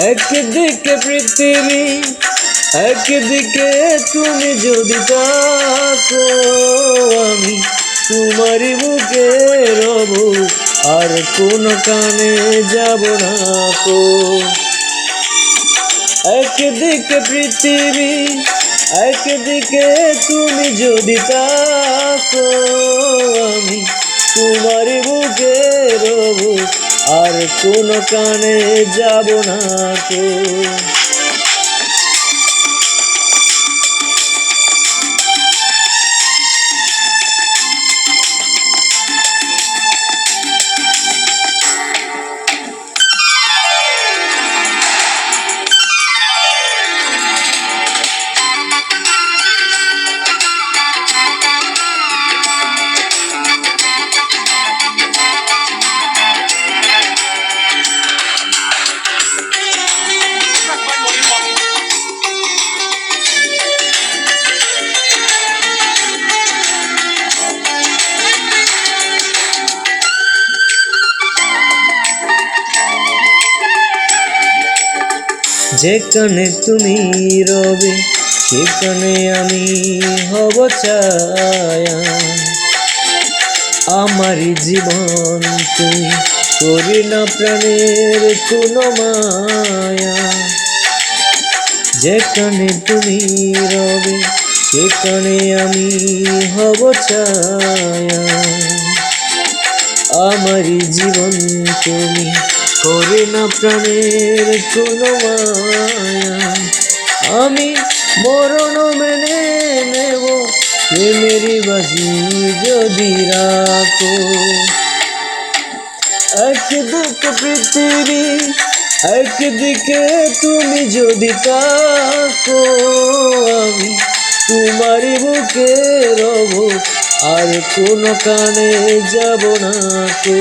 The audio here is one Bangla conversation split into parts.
একদিকে পৃথিবী, একদিকে তুমি যদি থাকো, আমি তোমারই বুকে রব, আর কোন কানে যাব না কো। একদিকে পৃথিবী, একদিকে তুমি যদি থাকো, আমি তোমারই বুকে রব, আর কোন কানে যাব না কো। যেখানে তুমি রবে সেখানে আমি হব ছায়া, আমারই জীবন তুমি করি না প্রাণের কোনো মায়া। যেখানে তুমি রবে সেখানে আমি হব ছায়া, আমারই জীবন তুমি করে না প্রাণের কোনো মায়া। আমি মরণ মেনে নেব প্রেমেরই বাজি যদি রাখো। একদিকে পৃথিবী, একদিকে তুমি যদি থাকো, আমি তোমারই বুকে রব, আর কোন কানে যাব না কো।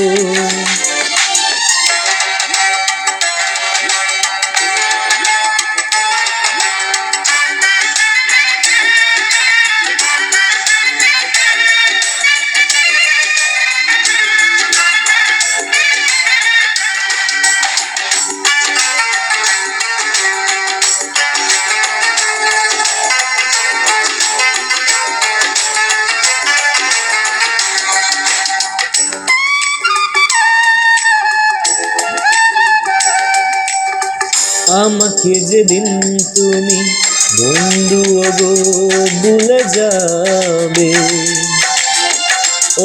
আমাকে যেদিন তুমি বন্ধু গো ভুলে যাবে,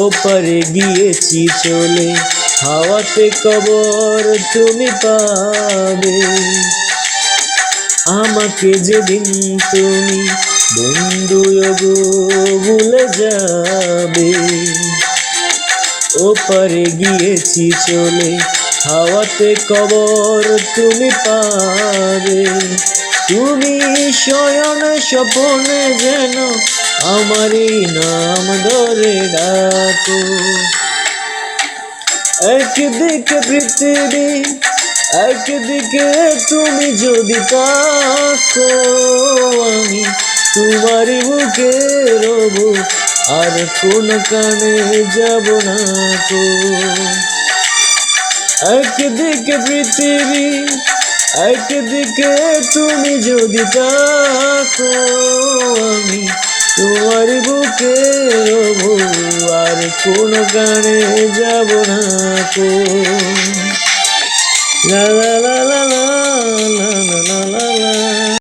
ওপারে গিয়েছি চলে হাওয়াতে কবর তুমি পাবে। আমাকে যেদিন তুমি বন্ধু গো ভুলে যাবে, ওপারে গিয়েছি চলে হাওয়াতে কবর তুমি পাবে। তুমি শয়ন স্বপনে যেন আমারই নাম ধরে ডাকো। একদিকে পৃথিবী, একদিকে তুমি যদি থাকো, আমি তোমারই বুকে রব, আর কোন কানে যাব না কো। একদিকে পৃথিবী, একদিকে তুমি যদি থাকো, আমি তোমার বুকে রব, আর কোন কানে যাব না কো।